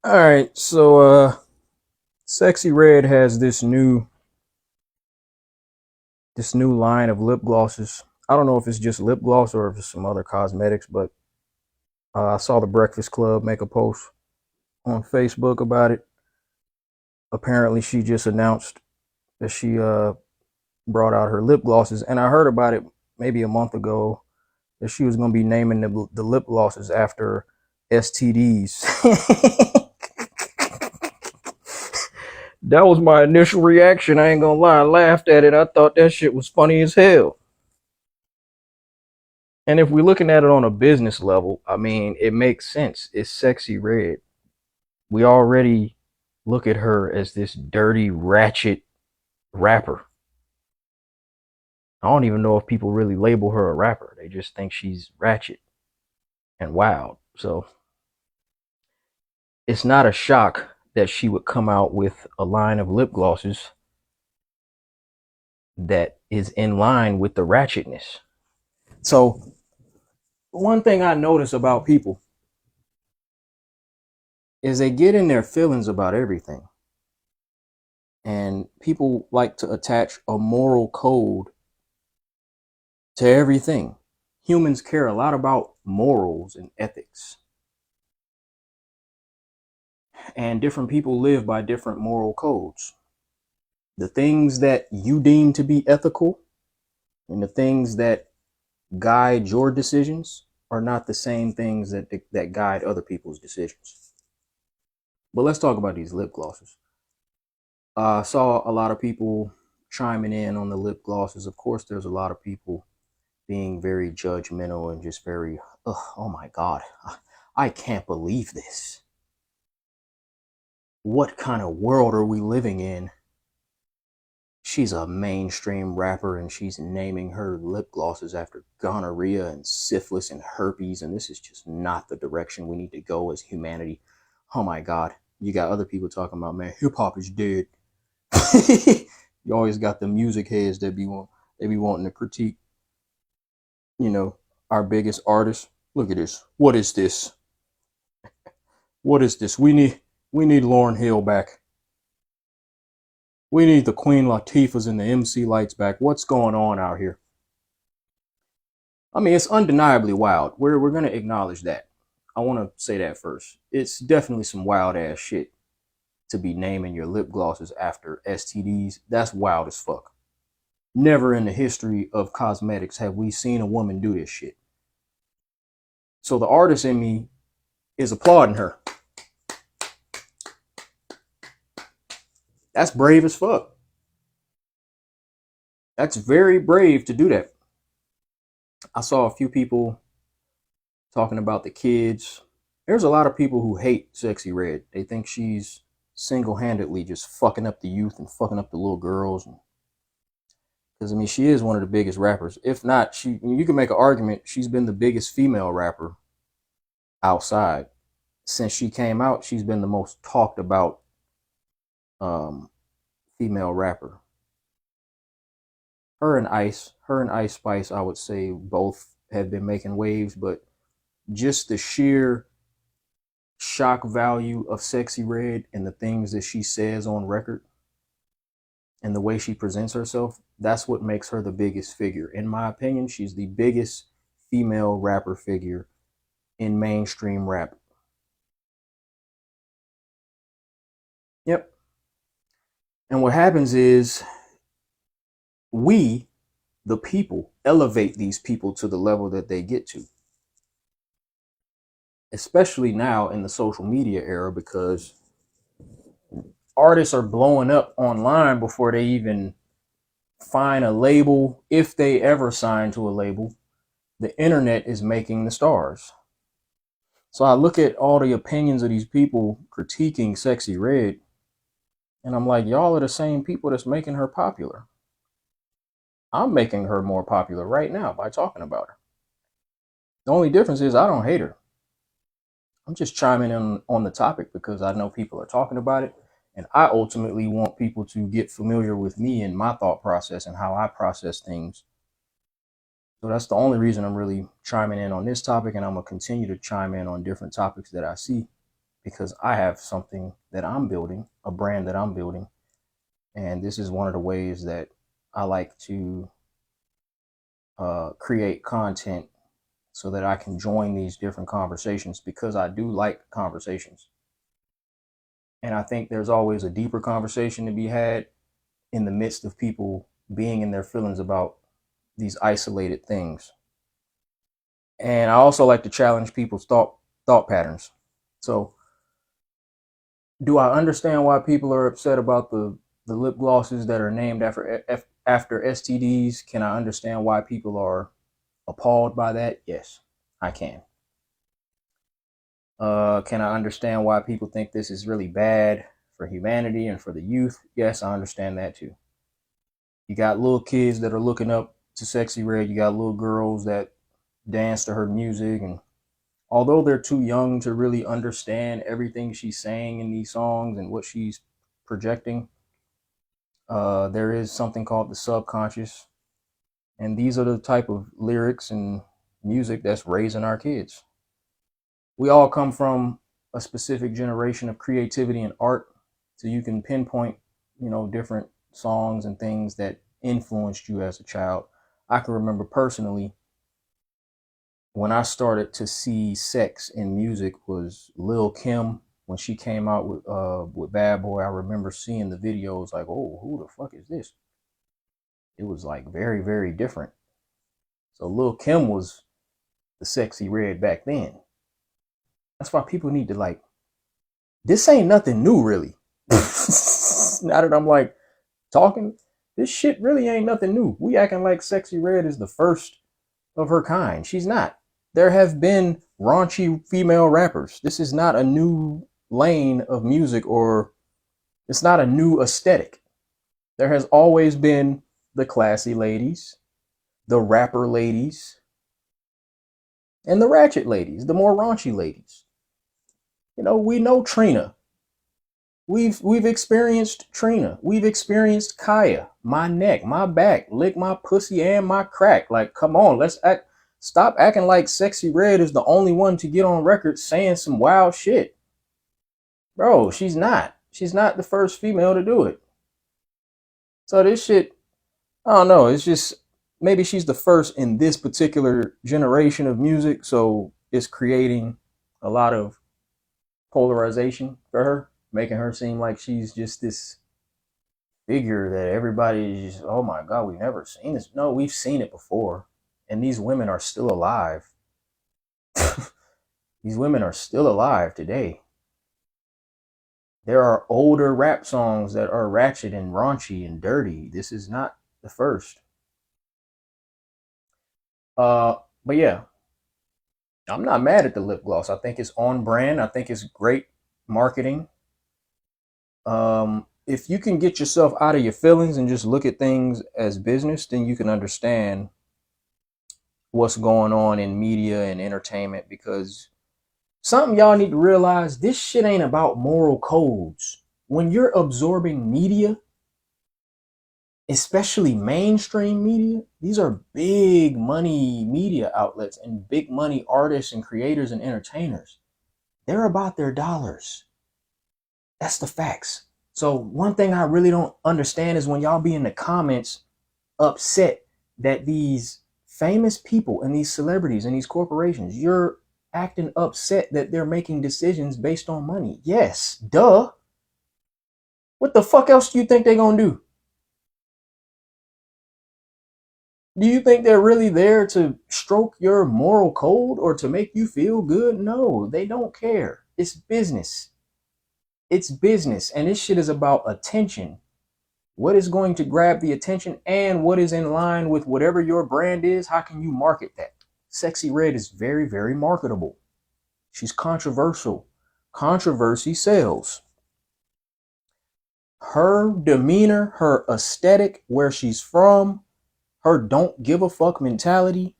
All right, so Sexy Red has this new line of lip glosses. I don't know if it's just lip gloss or if it's some other cosmetics, but I saw the Breakfast Club make a post on Facebook about it. Apparently, she just announced that she brought out her lip glosses, and I heard about it maybe a month ago that she was going to be naming the lip glosses after STDs. That was my initial reaction. I ain't gonna lie. I laughed at it. I thought that shit was funny as hell. And if we're looking at it on a business level, I mean, it makes sense. It's Sexy Red. We already look at her as this dirty, ratchet rapper. I don't even know if people really label her a rapper. They just think she's ratchet and wild. So it's not a shock that she would come out with a line of lip glosses that is in line with the ratchetness. So one thing I notice about people is they get in their feelings about everything. And people like to attach a moral code to everything. Humans care a lot about morals and ethics. And different people live by different moral codes. The things that you deem to be ethical and the things that guide your decisions are not the same things that guide other people's decisions. But let's talk about these lip glosses. I saw a lot of people chiming in on the lip glosses. Of course, there's a lot of people being very judgmental and just very, oh my God, I can't believe this. What kind of world are we living in? She's a mainstream rapper and she's naming her lip glosses after gonorrhea and syphilis and herpes, and this is just not the direction we need to go as humanity. Oh my God. You got other people talking about, man, hip hop is dead. You always got the music heads that they be wanting to critique, you know, our biggest artists. Look at this. What is this? What is this? We need Lauryn Hill back. We need the Queen Latifahs and the MC Lights back. What's going on out here? I mean, it's undeniably wild. We're gonna acknowledge that. I want to say that first. It's definitely some wild ass shit to be naming your lip glosses after STDs. That's wild as fuck. Never in the history of cosmetics have we seen a woman do this shit. So the artist in me is applauding her. That's brave as fuck. That's very brave to do that. I saw a few people talking about the kids. There's a lot of people who hate Sexy Red. They think she's single-handedly just fucking up the youth and fucking up the little girls. Because I mean, she is one of the biggest rappers. If not, you can make an argument she's been the biggest female rapper outside. Since she came out, she's been the most talked about um, female rapper. Her and Ice Spice, I would say both have been making waves, but just the sheer shock value of Sexy Red and the things that she says on record and the way she presents herself, that's what makes her the biggest figure. In my opinion, she's the biggest female rapper figure in mainstream rap. Yep. And what happens is we, the people, elevate these people to the level that they get to. Especially now in the social media era, because artists are blowing up online before they even find a label. If they ever sign to a label, the internet is making the stars. So I look at all the opinions of these people critiquing Sexy Red, and I'm like, y'all are the same people that's making her popular. I'm making her more popular right now by talking about her. The only difference is I don't hate her. I'm just chiming in on the topic because I know people are talking about it. And I ultimately want people to get familiar with me and my thought process and how I process things. So that's the only reason I'm really chiming in on this topic. And I'm going to continue to chime in on different topics that I see. because I have something that I'm building, a brand that I'm building. And this is one of the ways that I like to create content so that I can join these different conversations, because I do like conversations. And I think there's always a deeper conversation to be had in the midst of people being in their feelings about these isolated things. And I also like to challenge people's thought patterns. So, do I understand why people are upset about the lip glosses that are named after STDs? Can I understand why people are appalled by that? Yes, I can. Can I understand why people think this is really bad for humanity and for the youth? Yes, I understand that too. You got little kids that are looking up to Sexyy Red. You got little girls that dance to her music, and although they're too young to really understand everything she's saying in these songs and what she's projecting, there is something called the subconscious, and these are the type of lyrics and music that's raising our kids. We all come from a specific generation of creativity and art, so you can pinpoint, different songs and things that influenced you as a child. I can remember personally when I started to see sex in music was Lil Kim. When she came out with Bad Boy, I remember seeing the videos like, oh, who the fuck is this? It was like very, very different. So Lil Kim was the Sexyy Red back then. That's why people need to like, this ain't nothing new really. Now that I'm like talking, this shit really ain't nothing new. We acting like Sexyy Red is the first of her kind. She's not. There have been raunchy female rappers. This is not a new lane of music, or it's not a new aesthetic. There has always been the classy ladies, the rapper ladies, and the ratchet ladies, the more raunchy ladies. We know Trina. We've experienced Trina. We've experienced Kaya. My neck, my back, lick my pussy and my crack. Like, come on, let's act. Stop acting like Sexyy Red is the only one to get on record saying some wild shit. Bro, she's not. She's not the first female to do it. So this shit, I don't know. It's just, maybe she's the first in this particular generation of music. So it's creating a lot of polarization for her, making her seem like she's just this figure that everybody's, oh my God, we've never seen this. No, we've seen it before. And these women are still alive. These women are still alive today. There are older rap songs that are ratchet and raunchy and dirty. This is not the first. But yeah, I'm not mad at the lip gloss. I think it's on brand. I think it's great marketing. If you can get yourself out of your feelings and just look at things as business, then you can understand what's going on in media and entertainment, because something y'all need to realize, this shit ain't about moral codes. When you're absorbing media, especially mainstream media, these are big money media outlets and big money artists and creators and entertainers. They're about their dollars. That's the facts. So one thing I really don't understand is when y'all be in the comments upset that these famous people and these celebrities and these corporations, you're acting upset that they're making decisions based on money. Yes, duh. What the fuck else do you think they're gonna do? Do you think they're really there to stroke your moral code or to make you feel good? No, they don't care. It's business. It's business. And this shit is about attention. What is going to grab the attention and what is in line with whatever your brand is? How can you market that? Sexyy Red is very, very marketable. She's controversial. Controversy sells. Her demeanor, her aesthetic, where she's from, her don't give a fuck mentality,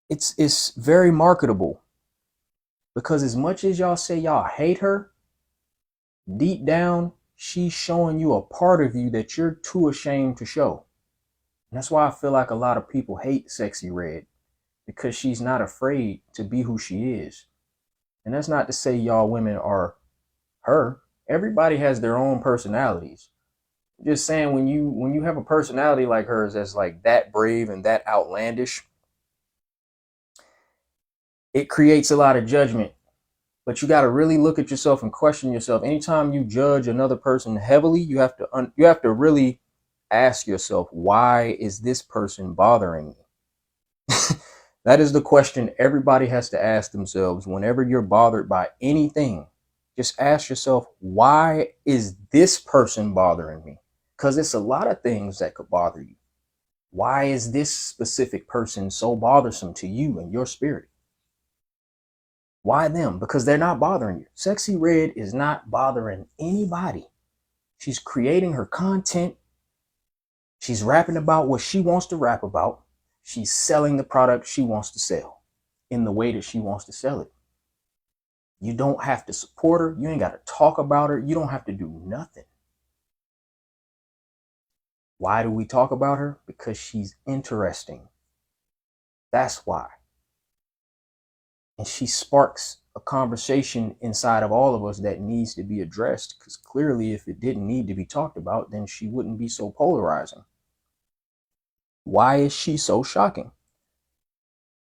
it's very marketable, because as much as y'all say y'all hate her, deep down she's showing you a part of you that you're too ashamed to show. And that's why I feel like a lot of people hate Sexyy Red. because she's not afraid to be who she is. And that's not to say y'all women are her. Everybody has their own personalities. Just saying, when you have a personality like hers that's like that brave and that outlandish, it creates a lot of judgment. But you got to really look at yourself and question yourself. Anytime you judge another person heavily, you have to really ask yourself, why is this person bothering me? That is the question everybody has to ask themselves whenever you're bothered by anything. Just ask yourself, why is this person bothering me? Because it's a lot of things that could bother you. Why is this specific person so bothersome to you and your spirit? Why them? Because they're not bothering you. Sexyy Red is not bothering anybody. She's creating her content. She's rapping about what she wants to rap about. She's selling the product she wants to sell in the way that she wants to sell it. You don't have to support her. You ain't got to talk about her. You don't have to do nothing. Why do we talk about her? Because she's interesting. That's why. And she sparks a conversation inside of all of us that needs to be addressed, because clearly if it didn't need to be talked about, then she wouldn't be so polarizing. Why is she so shocking?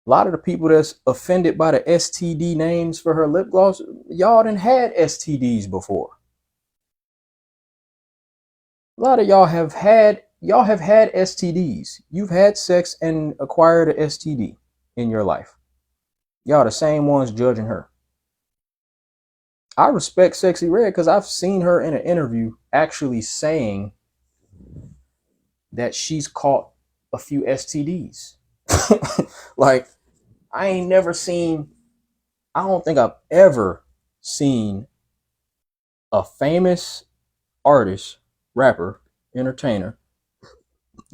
A lot of the people that's offended by the STD names for her lip gloss, y'all done had STDs before. A lot of y'all have had STDs. You've had sex and acquired an STD in your life. Y'all the same ones judging her. I respect Sexyy Red because I've seen her in an interview actually saying that she's caught a few STDs. Like, I don't think I've ever seen a famous artist, rapper, entertainer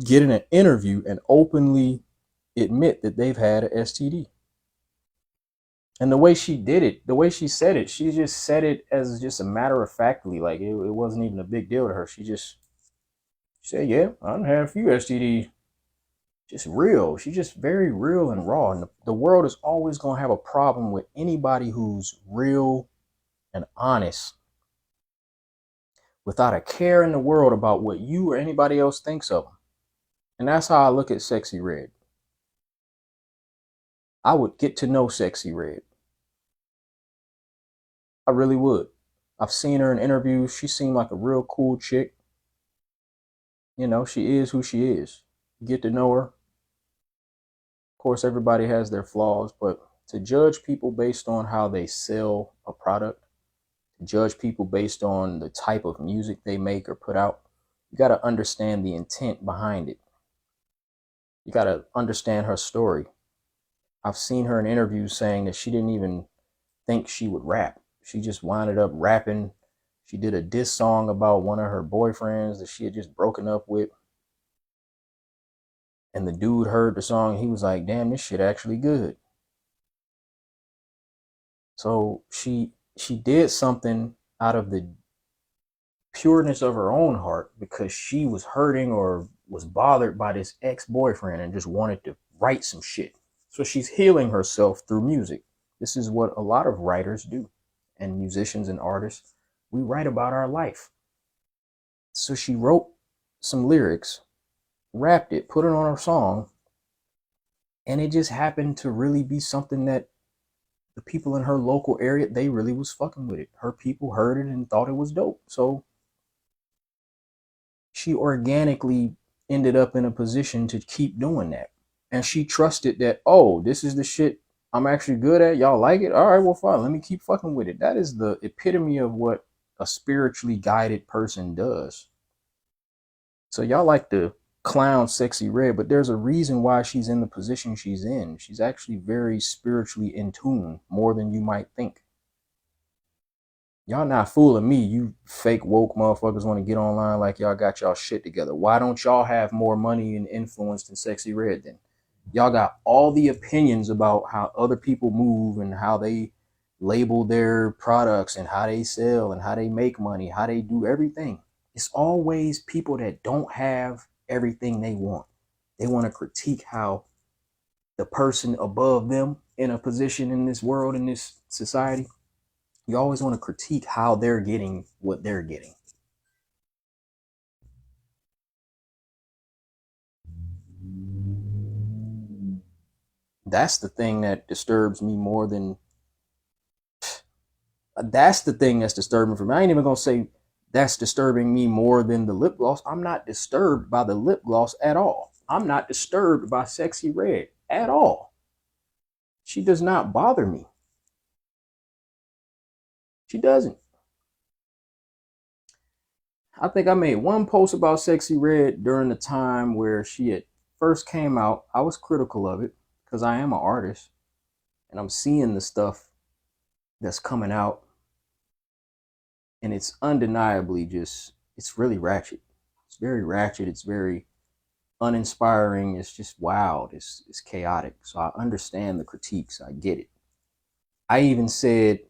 get in an interview and openly admit that they've had an STD. And the way she did it, the way she said it, she just said it as just a matter of factly, like it wasn't even a big deal to her. She said, yeah, I done had a few STDs. Just real. She's just very real and raw. And the world is always going to have a problem with anybody who's real and honest without a care in the world about what you or anybody else thinks of them. And that's how I look at Sexyy Red. I would get to know Sexyy Red. I really would. I've seen her in interviews. She seemed like a real cool chick. You know, she is who she is. Get to know her. Of course, everybody has their flaws, but to judge people based on how they sell a product, to judge people based on the type of music they make or put out, you got to understand the intent behind it. You got to understand her story. I've seen her in interviews saying that she didn't even think she would rap. She just winded up rapping. She did a diss song about one of her boyfriends that she had just broken up with. And the dude heard the song. He was like, damn, this shit actually good. So she did something out of the pureness of her own heart because she was hurting or was bothered by this ex-boyfriend and just wanted to write some shit. So she's healing herself through music. This is what a lot of writers do, and musicians and artists. We write about our life. So she wrote some lyrics, rapped it, put it on her song, and it just happened to really be something that the people in her local area, they really was fucking with it. Her people heard it and thought it was dope. So she organically ended up in a position to keep doing that. And she trusted that, oh, this is the shit I'm actually good at. Y'all like it? All right, well, fine. Let me keep fucking with it. That is the epitome of what a spiritually guided person does. So y'all like to clown Sexyy Red, but there's a reason why she's in the position she's in. She's actually very spiritually in tune, more than you might think. Y'all not fooling me. You fake woke motherfuckers want to get online like y'all got y'all shit together. Why don't y'all have more money and influence than Sexyy Red then? Y'all got all the opinions about how other people move and how they label their products and how they sell and how they make money, how they do everything. It's always people that don't have everything they want. They want to critique how the person above them in a position in this world, in this society, you always want to critique how they're getting what they're getting. That's the thing that disturbs me more than that's the thing that's disturbing for me. I ain't even gonna say that's disturbing me more than the lip gloss. I'm not disturbed by the lip gloss at all. I'm not disturbed by Sexyy Red at all. She does not bother me. She doesn't. I think I made one post about Sexyy Red during the time where she had first came out. I was critical of it because I am an artist and I'm seeing the stuff that's coming out, and it's undeniably it's really ratchet. It's very ratchet. It's very uninspiring. It's just wild. It's chaotic. So I understand the critiques. I get it. I even said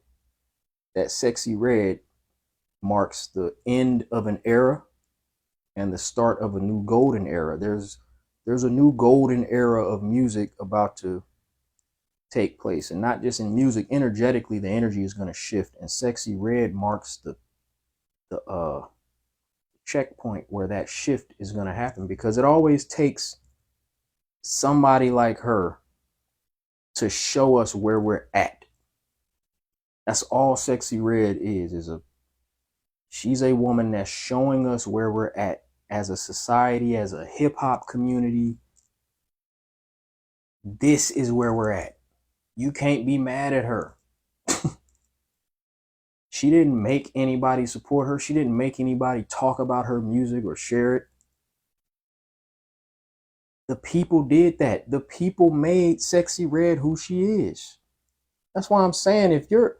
that Sexyy Red marks the end of an era and the start of a new golden era. There's a new golden era of music about to take place, and not just in music. Energetically, the energy is going to shift, and Sexyy Red marks the checkpoint where that shift is going to happen, because it always takes somebody like her to show us where we're at. That's all Sexyy Red is she's a woman that's showing us where we're at as a society, as a hip hop community. This is where we're at. You can't be mad at her. She didn't make anybody support her. She didn't make anybody talk about her music or share it. The people did that. The people made Sexyy Red who she is. That's why I'm saying, if you're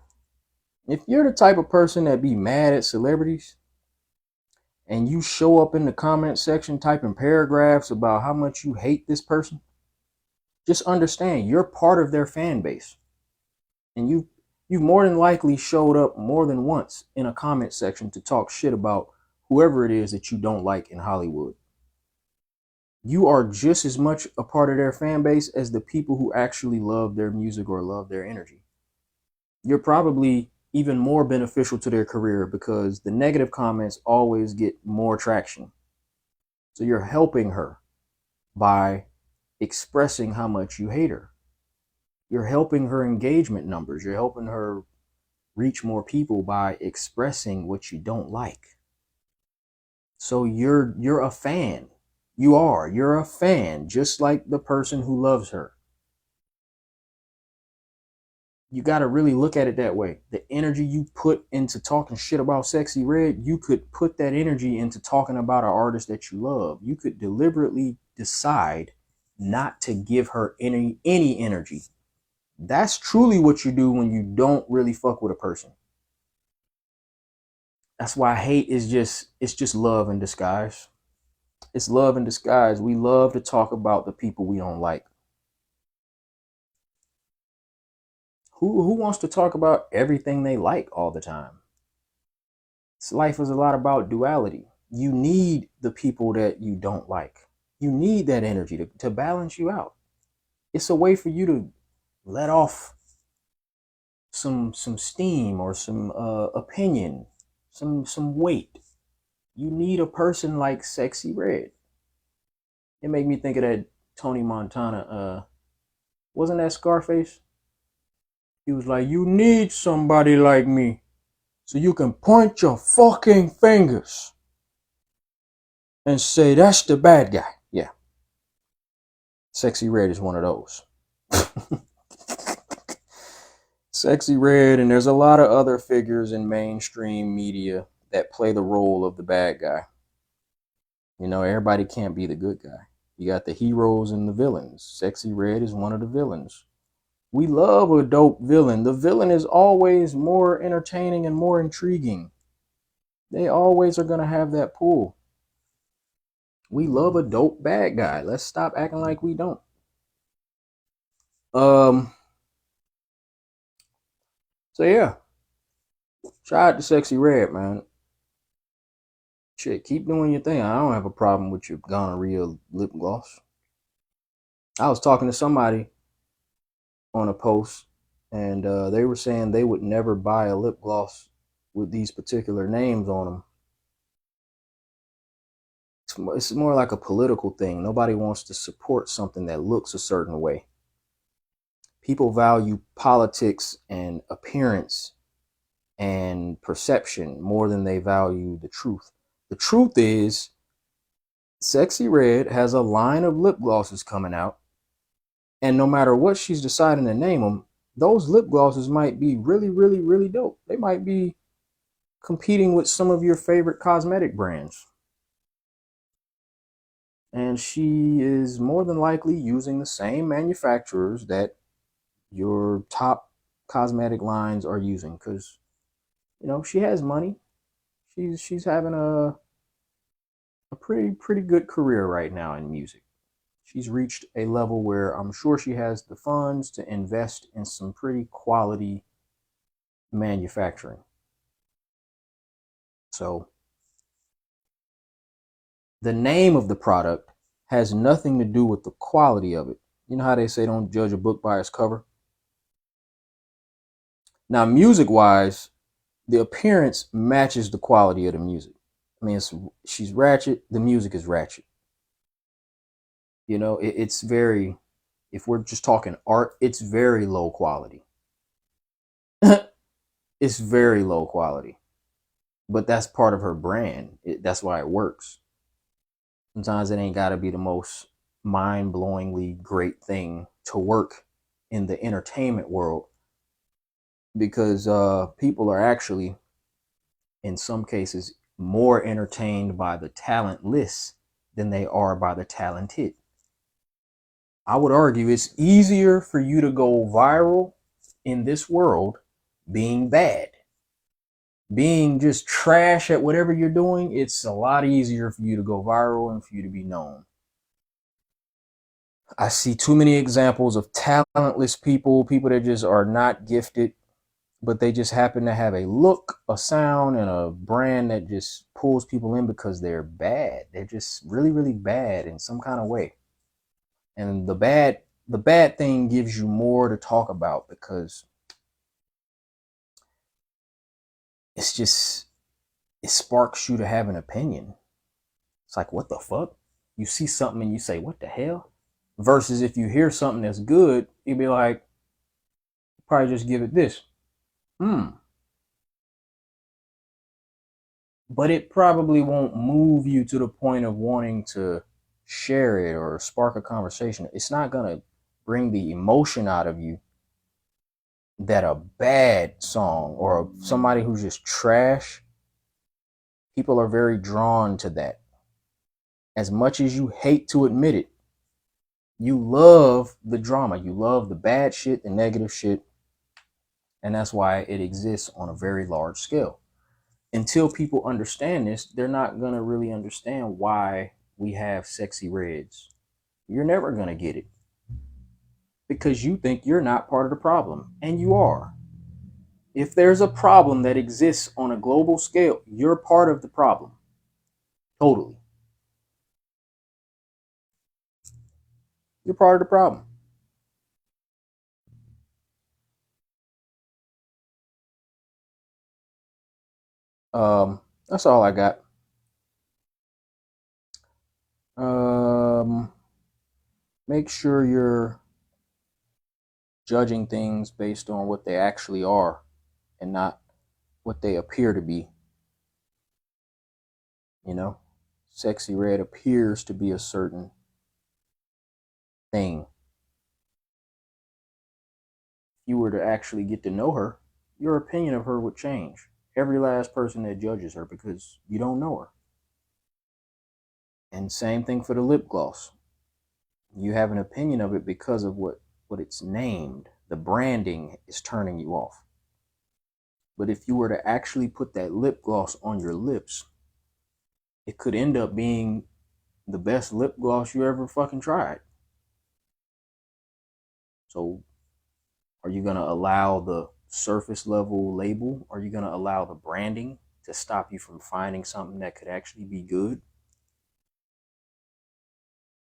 the type of person that be mad at celebrities and you show up in the comment section typing paragraphs about how much you hate this person, just understand you're part of their fan base. And you more than likely showed up more than once in a comment section to talk shit about whoever it is that you don't like in Hollywood. You are just as much a part of their fan base as the people who actually love their music or love their energy. You're probably even more beneficial to their career because the negative comments always get more traction. So you're helping her by expressing how much you hate her. You're helping her engagement numbers. You're helping her reach more people by expressing what you don't like. So you're a fan. You're a fan, just like the person who loves her. You got to really look at it that way. The energy you put into talking shit about Sexyy Red, you could put that energy into talking about an artist that you love. You could deliberately decide not to give her any energy. That's truly what you do when you don't really fuck with a person. That's why hate is just love in disguise. It's love in disguise. We love to talk about the people we don't like. Who wants to talk about everything they like all the time? This life is a lot about duality. You need the people that you don't like. You need that energy to balance you out. It's a way for you to let off some steam or some opinion, some weight. You need a person like Sexyy Red. It made me think of that Tony Montana. Wasn't that Scarface? He was like, "You need somebody like me so you can point your fucking fingers and say that's the bad guy." Yeah, Sexyy Red is one of those. Sexyy Red, and there's a lot of other figures in mainstream media that play the role of the bad guy. You know, everybody can't be the good guy. You got the heroes and the villains. Sexyy Red is one of the villains. We love a dope villain. The villain is always more entertaining and more intriguing. They always are going to have that pull. We love a dope bad guy. Let's stop acting like we don't. So yeah. Shout out to Sexyy Red, man. Shit, keep doing your thing. I don't have a problem with your gonorrhea lip gloss. I was talking to somebody on a post, and they were saying they would never buy a lip gloss with these particular names on them. It's more like a political thing. Nobody wants to support something that looks a certain way. People value politics and appearance and perception more than they value the truth. The truth is, Sexyy Red has a line of lip glosses coming out, and no matter what she's deciding to name them, those lip glosses might be really, really, really dope. They might be competing with some of your favorite cosmetic brands. And she is more than likely using the same manufacturers that your top cosmetic lines are using, because she has money. She's having a pretty good career right now in music. She's reached a level where I'm sure she has the funds to invest in some pretty quality manufacturing. So the name of the product has nothing to do with the quality of it. You know how they say don't judge a book by its cover? Now, music wise, the appearance matches the quality of the music. I mean, she's Ratchet, the music is Ratchet. It's very, if we're just talking art, it's very low quality. It's very low quality, but that's part of her brand. That's why it works. Sometimes it ain't got to be the most mind-blowingly great thing to work in the entertainment world, because people are actually, in some cases, more entertained by the talentless than they are by the talented. I would argue it's easier for you to go viral in this world being bad. Being just trash at whatever you're doing, it's a lot easier for you to go viral and for you to be known. I see too many examples of talentless people that just are not gifted, but they just happen to have a look, a sound, and a brand that just pulls people in because they're bad. They're just really, really bad in some kind of way. And the bad thing gives you more to talk about, because it sparks you to have an opinion. It's like, what the fuck? You see something and you say, what the hell? Versus if you hear something that's good, you'd be like, probably just give it this. But it probably won't move you to the point of wanting to share it or spark a conversation. It's not going to bring the emotion out of you that a bad song or somebody who's just trash, people are very drawn to that. As much as you hate to admit it, you love the drama, you love the bad shit, the negative shit, and that's why it exists on a very large scale. Until people understand this, they're not going to really understand why we have sexy reds. You're never going to get it, because you think you're not part of the problem, and you are. If there's a problem that exists on a global scale, you're part of the problem. Totally. You're part of the problem. That's all I got. Um, Make sure you're judging things based on what they actually are and not what they appear to be. You know, Sexyy Red appears to be a certain thing. If you were to actually get to know her, your opinion of her would change. Every last person that judges her, because you don't know her. And same thing for the lip gloss. You have an opinion of it because of what it's named. The branding is turning you off. But if you were to actually put that lip gloss on your lips, it could end up being the best lip gloss you ever fucking tried. So, are you going to allow the surface level label? Are you going to allow the branding to stop you from finding something that could actually be good?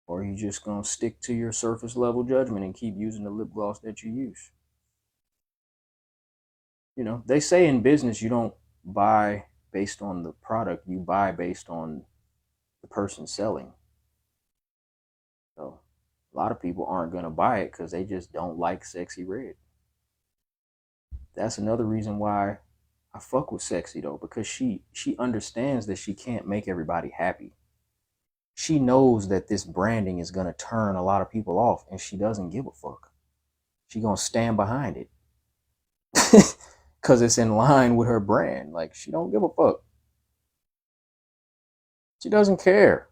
Or are you just gonna stick to your surface level judgment and keep using the lip gloss that you use? You know, they say in business you don't buy based on the product, you buy based on the person selling. So a lot of people aren't gonna buy it because they just don't like Sexyy Red. That's another reason why I fuck with Sexyy though, because she understands that she can't make everybody happy. She knows that this branding is gonna turn a lot of people off, and she doesn't give a fuck. She gonna stand behind it because it's in line with her brand. Like, she don't give a fuck. She doesn't care.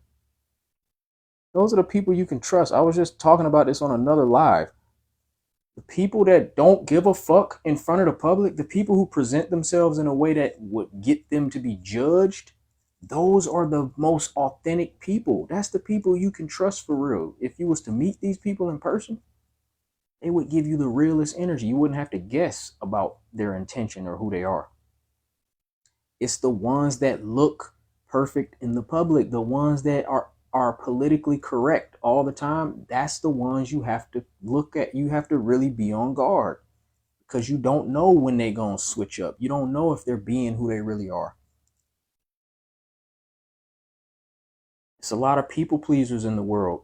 Those are the people you can trust. I was just talking about this on another live. The people that don't give a fuck in front of the public, the people who present themselves in a way that would get them to be judged, those are the most authentic people. That's the people you can trust for real. If you was to meet these people in person, they would give you the realest energy. You wouldn't have to guess about their intention or who they are. It's the ones that look perfect in the public, the ones that are politically correct all the time. That's the ones you have to look at. You have to really be on guard, because you don't know when they're going to switch up. You don't know if they're being who they really are. It's a lot of people pleasers in the world.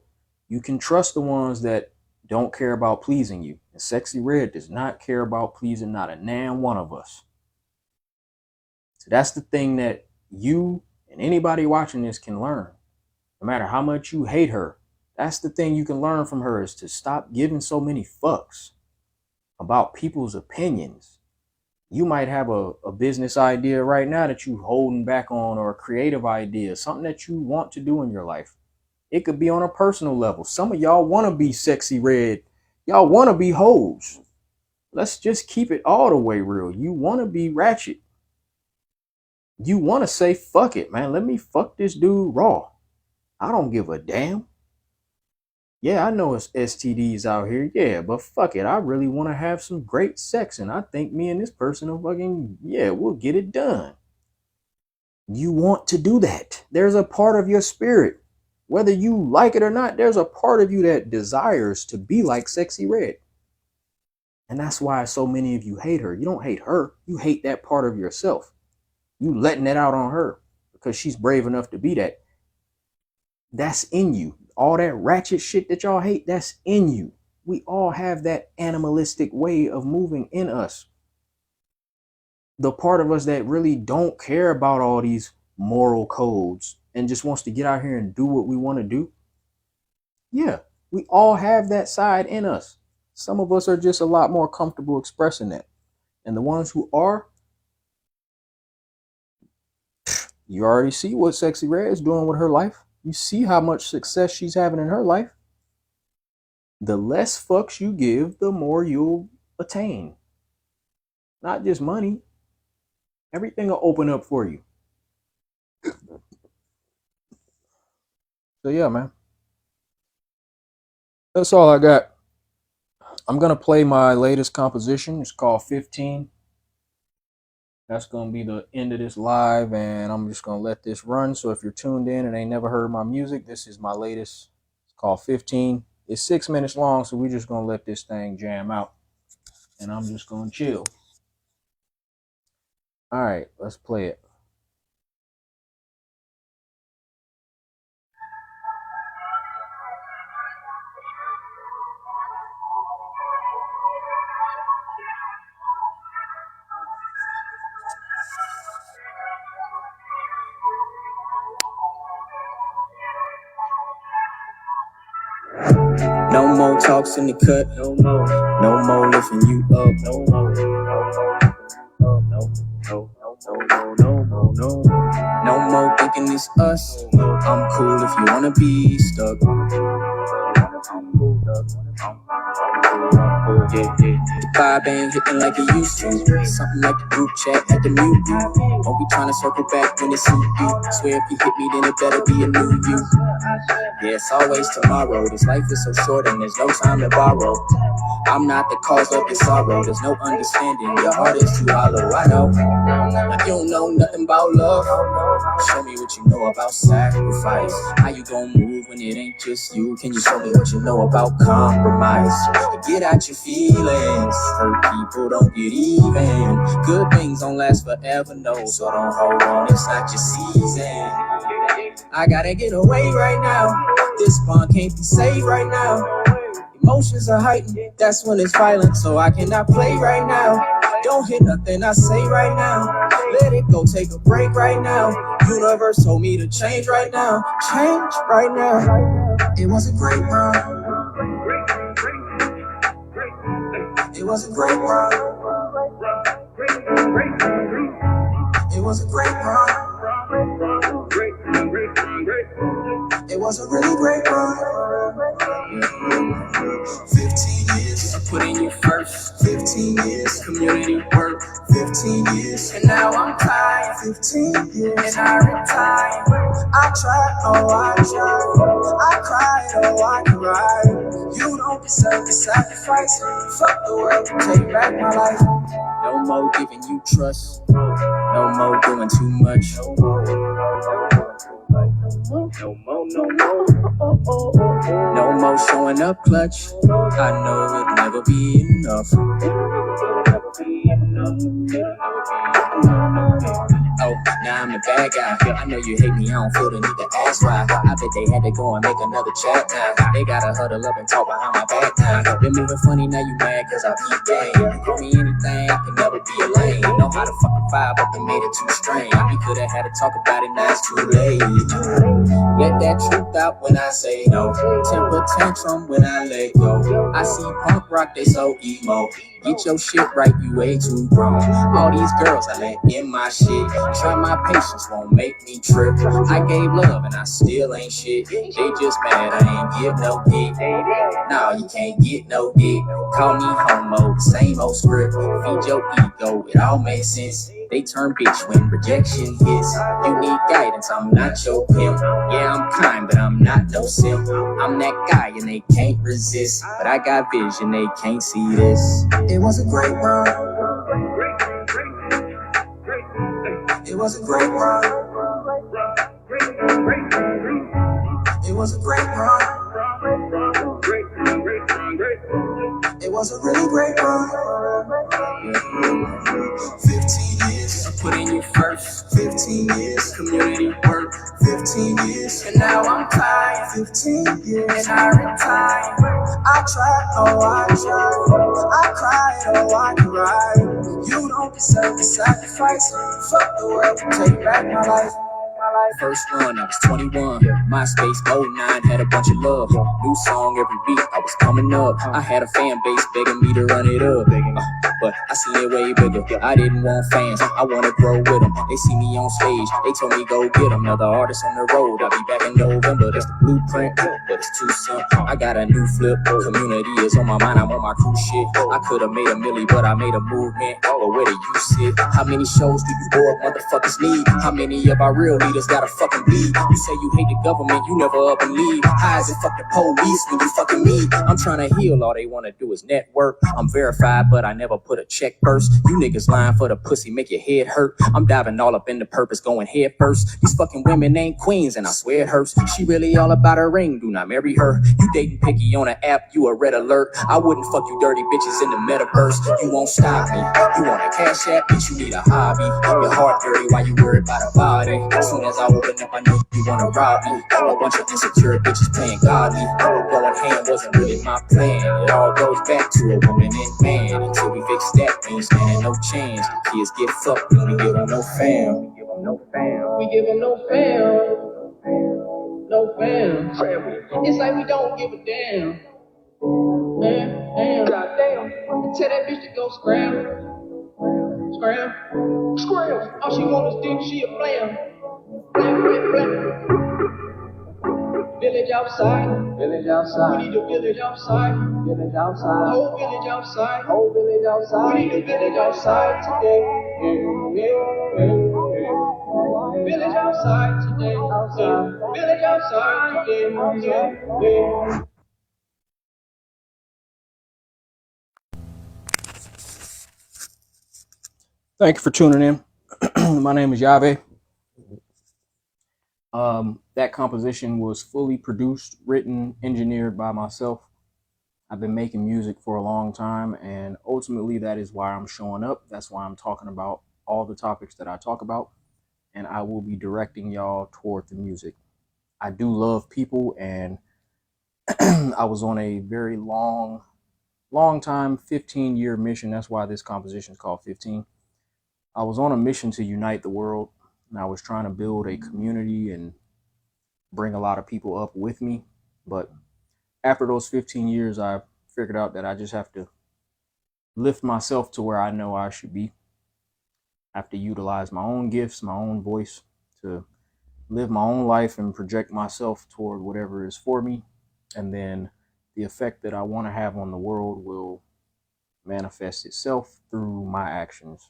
You can trust the ones that don't care about pleasing you. And Sexyy Red does not care about pleasing not a damn one of us. So that's the thing that you and anybody watching this can learn. No matter how much you hate her, that's the thing you can learn from her, is to stop giving so many fucks about people's opinions. You might have a business idea right now that you're holding back on, or a creative idea, something that you want to do in your life. It could be on a personal level. Some of y'all want to be Sexyy Red. Y'all want to be hoes. Let's just keep it all the way real. You want to be Ratchet. You want to say, fuck it, man. Let me fuck this dude raw. I don't give a damn. Yeah, I know it's STDs out here. Yeah, but fuck it. I really want to have some great sex, and I think me and this person are fucking, yeah, we'll get it done. You want to do that. There's a part of your spirit, whether you like it or not, there's a part of you that desires to be like Sexyy Red. And that's why so many of you hate her. You don't hate her. You hate that part of yourself. You letting it out on her because she's brave enough to be that. That's in you. All that ratchet shit that y'all hate, that's in you. We all have that animalistic way of moving in us. The part of us that really don't care about all these moral codes and just wants to get out here and do what we want to do. Yeah, we all have that side in us. Some of us are just a lot more comfortable expressing that. And the ones who are, you already see what Sexyy Red is doing with her life. You see how much success she's having in her life. The less fucks you give, the more you'll attain. Not just money. Everything will open up for you. So yeah, man. That's all I got. I'm going to play my latest composition. It's called 15. That's going to be the end of this live, and I'm just going to let this run. So if you're tuned in and ain't never heard my music, this is my latest. It's called 15. It's 6 minutes long, so we're just going to let this thing jam out, and I'm just going to chill. All right, let's play it. No more talks in the cut. No more lifting you up. No more thinking it's us. I'm cool if you wanna be stuck. Vibe ain't hitting like it used to. Something like the group chat at the mute. Don't be trying to circle back when it's suit you. Swear if you hit me, then it better be a new you. Yeah, it's always tomorrow. This life is so short and there's no time to borrow. I'm not the cause of your sorrow. There's no understanding. Your heart is too hollow. I know. Like you don't know nothing about love. Show me what you know about sacrifice. How you gon' move when it ain't just you? Can you show me what you know about compromise? Get out your feelings. Hurt people don't get even. Good things don't last forever, no. So don't hold on, it's not your season. I gotta get away right now. This bond can't be saved right now. Emotions are heightened, that's when it's violent. So I cannot play right now. Don't hear nothing I say right now. Let it go, take a break right now. Universe told me to change right now. Change right now. It was a great run. It was a great run. It was a great run. It was a really great run. 15 years, I put in you first. 15 years, community work. 15 years, and now I'm tired. 15 years, and I retire. I tried, oh I tried. I cried, oh I cried. You don't deserve the sacrifice. Fuck the world, take back my life. No more giving you trust. No more doing too much. No more showing up clutch. I know it'll never be enough. Oh, now I'm the bad guy. I know you hate me, I don't feel the need to ask why. I bet they had to go and make another chat now. They gotta huddle up and talk behind my back now. Been moving funny, now you mad cause I beat game. You call me anything, I can never be a lame. Know how to fucking vibe, but they made it too strange. We could've had to talk about it, now it's too late. Let that truth out when I say no. Temper tantrum when I let go. I see punk rock, they so emo. Get your shit right, you way too grown. All these girls I let in my shit. Try my patience, won't make me trip. I gave love and I still ain't shit. They just mad I ain't give no dick. Nah, you can't get no dick. Call me homo, same old script. Feed your ego, it all makes sense. They turn bitch when rejection hits. You need guidance, I'm not your pimp. Yeah, I'm kind, but I'm not no simp. I'm that guy and they can't resist. But I got vision, they can't see this. It was a great run. It was a great run. It was a great run. It was a really great run. 15 years, I put in you first. 15 years, community work. 15 years, and now I'm tired. 15 years, and I retire. I tried, oh I tried. I cried, oh I cried. You don't deserve the sacrifice. Fuck the world, take back my life. First run, I was 21. MySpace 09 had a bunch of love. New song every week, I was coming up. I had a fan base begging me to run it up. But I seen it way bigger. I didn't want fans, I wanna grow with them. They see me on stage, they told me go get them. Another artist on the road, I'll be back in November. That's the blueprint, but it's too simple. I got a new flip, community is on my mind, I'm on my cruise shit. I could've made a milli, but I made a movement. But where do you sit? How many shows do you bored motherfuckers need? How many of our real leaders gotta fucking bleed? You say you hate the government, you never up and leave. How is it fuck the police when you fucking me? I'm trying to heal, all they wanna do is network. I'm verified, but I never put a check first. You niggas lying for the pussy, make your head hurt. I'm diving all up in the purpose, going head first. These fucking women ain't queens, and I swear it hurts. She really all about her ring, do not marry her. You dating picky on an app, you a red alert. I wouldn't fuck you dirty bitches in the metaverse. You won't stop me. You want a cash app, bitch, you need a hobby. Your heart dirty while you worry about a body. As soon as I open up, I know you wanna rob me. A bunch of insecure bitches playing godly. Going hand wasn't really my plan. It all goes back to a woman and man. Until we fix that, we ain't standing no chance. The kids get fucked when we give them no fam. We give them no fam. We give them no fam. No fam. It's like we don't give a damn. Damn. Goddamn. Tell that bitch to go scram. Scram. Scram. All she want is dick, she a flam. Flam, flam, flam. Village outside. Village outside. We need a village outside. Village outside. Whole village outside. Whole village outside. We need a village outside today. Village outside today. Village outside today. Thank you for tuning in. My name is Yave. That composition was fully produced, written, engineered by myself. I've been making music for a long time, and ultimately, that is why I'm showing up. That's why I'm talking about all the topics that I talk about, and I will be directing y'all toward the music. I do love people, and I was on a very long time, 15-year mission. That's why this composition is called 15. I was on a mission to unite the world, and I was trying to build a community and bring a lot of people up with me. But after those 15 years, I figured out that I just have to lift myself to where I know I should be. I have to utilize my own gifts, my own voice to live my own life and project myself toward whatever is for me. And then the effect that I want to have on the world will manifest itself through my actions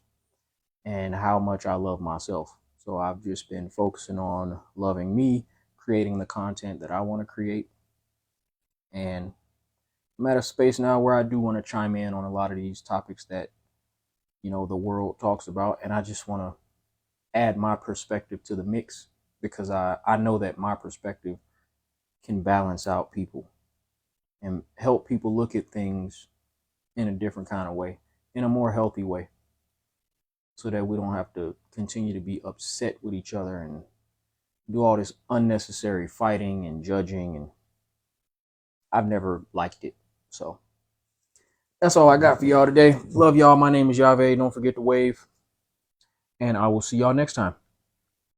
and how much I love myself. So I've just been focusing on loving me, creating the content that I want to create. And I'm at a space now where I do want to chime in on a lot of these topics that, the world talks about. And I just want to add my perspective to the mix because I know that my perspective can balance out people and help people look at things in a different kind of way, in a more healthy way, so that we don't have to continue to be upset with each other and do all this unnecessary fighting and judging. And I've never liked it. So that's all I got for y'all today. Love y'all. My name is Yave. Don't forget to wave. And I will see y'all next time.